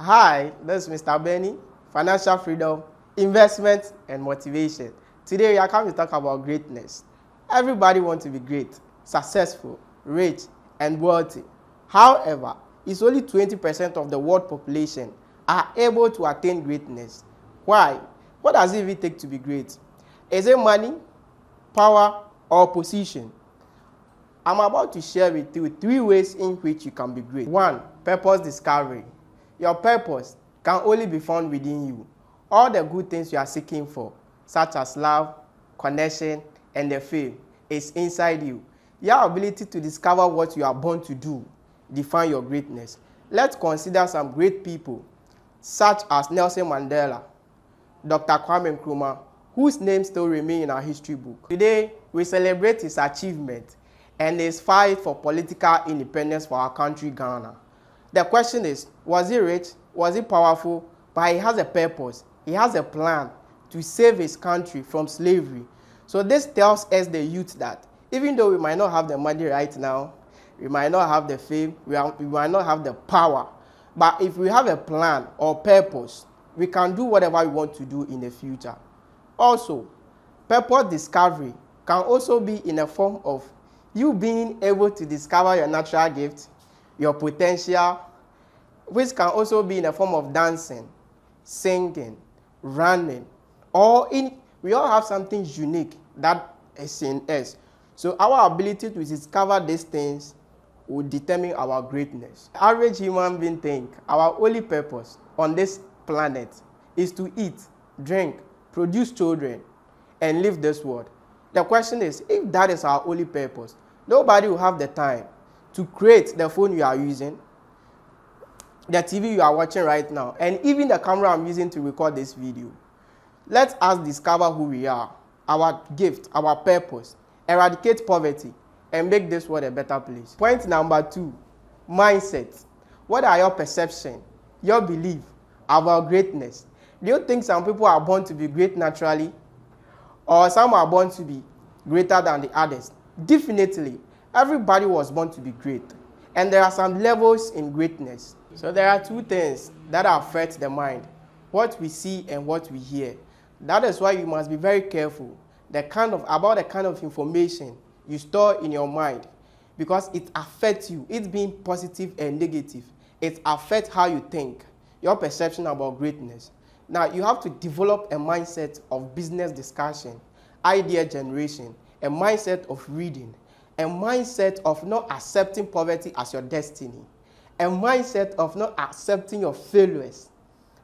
Hi, this is Mr. Benny, financial freedom, investment, and motivation. Today, we are coming to talk about greatness. Everybody wants to be great, successful, rich, and wealthy. However, it's only 20% of the world population are able to attain greatness. Why? What does it even take to be great? Is it money, power, or position? I'm about to share with you 3 ways in which you can be great. 1. Purpose discovery. Your purpose can only be found within you. All the good things you are seeking for, such as love, connection, and the fame, is inside you. Your ability to discover what you are born to do define your greatness. Let's consider some great people, such as Nelson Mandela, Dr. Kwame Nkrumah, whose names still remain in our history book. Today, we celebrate his achievement and his fight for political independence for our country, Ghana. The question is, was he rich? Was he powerful? But he has a purpose. He has a plan to save his country from slavery. So this tells us, the youth, that even though we might not have the money right now, we might not have the fame, we might not have the power, but if we have a plan or purpose, we can do whatever we want to do in the future. Also, purpose discovery can also be in a form of you being able to discover your natural gift, your potential, which can also be in the form of dancing, singing, running, we all have something unique that is in us. So our ability to discover these things will determine our greatness. The average human being think our only purpose on this planet is to eat, drink, produce children, and live this world. The question is, if that is our only purpose, nobody will have the time to create the phone you are using, the TV you are watching right now, and even the camera I'm using to record this video. Let us discover who we are, our gift, our purpose, eradicate poverty, and make this world a better place. Point number 2, mindset. What are your perception, your belief about greatness? Do you think some people are born to be great naturally, or some are born to be greater than the others? Definitely, everybody was born to be great, and there are some levels in greatness. So there are 2 things that affect the mind: what we see and what we hear. That is why you must be very careful about the kind of information you store in your mind, because it affects you. It's being positive and negative. It affects how you think, your perception about greatness. Now you have to develop a mindset of business discussion, idea generation, a mindset of reading, a mindset of not accepting poverty as your destiny, a mindset of not accepting your failures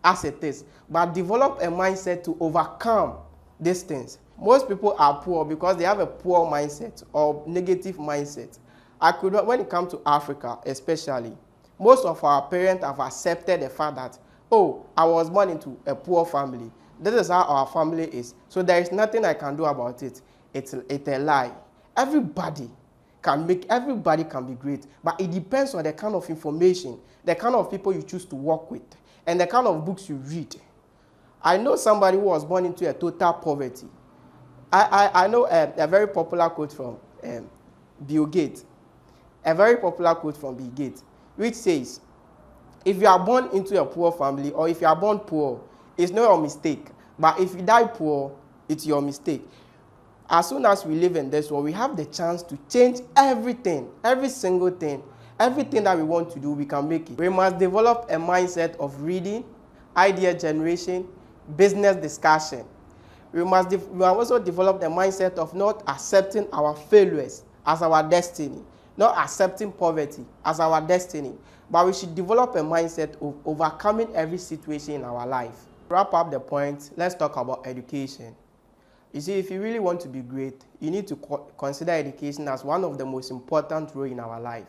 as it is, but develop a mindset to overcome these things. Most people are poor because they have a poor mindset or negative mindset. When it comes to Africa especially, most of our parents have accepted the fact that, oh, I was born into a poor family. This is how our family is. So there is nothing I can do about it. It's a lie. Everybody can be great, but it depends on the kind of information, the kind of people you choose to work with, and the kind of books you read. I know somebody who was born into a total poverty. I know a very popular quote from Bill Gates, which says, if you are born into a poor family, or if you are born poor, it's not your mistake. But if you die poor, it's your mistake. As soon as we live in this world, we have the chance to change everything, every single thing. Everything that we want to do, we can make it. We must develop a mindset of reading, idea generation, business discussion. We must also develop the mindset of not accepting our failures as our destiny, not accepting poverty as our destiny, but we should develop a mindset of overcoming every situation in our life. To wrap up the point, let's talk about education. You see, if you really want to be great, you need to consider education as one of the most important roles in our life.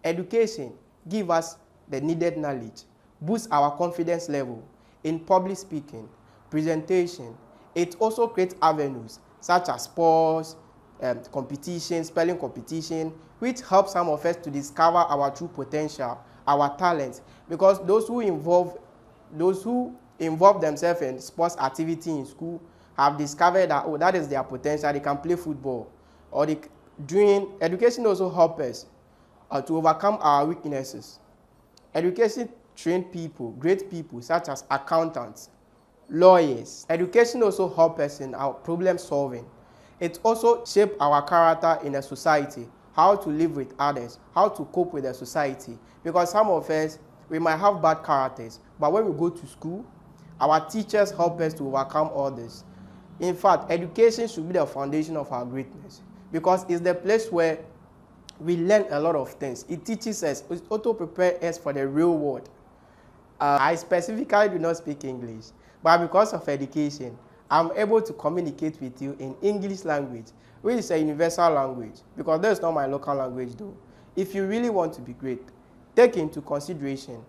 Education gives us the needed knowledge, boosts our confidence level in public speaking, presentation. It also creates avenues such as sports, competition, spelling competition, which helps some of us to discover our true potential, our talents. Because those who involve themselves in sports activity in school have discovered that, oh, that is their potential. They can play football, or education also helps us to overcome our weaknesses. Education trained people, great people such as accountants, lawyers. Education also helps us in our problem solving. It also shapes our character in a society, how to live with others, how to cope with the society. Because some of us, we might have bad characters, but when we go to school, our teachers help us to overcome all this. In fact, education should be the foundation of our greatness because it's the place where we learn a lot of things. It teaches us, it also prepares us for the real world. I specifically do not speak English, but because of education, I'm able to communicate with you in English language, which is a universal language, because that's not my local language though. If you really want to be great, take into consideration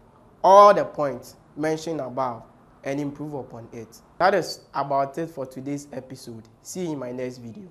all the points mentioned above and improve upon it. That is about it for today's episode. See you in my next video.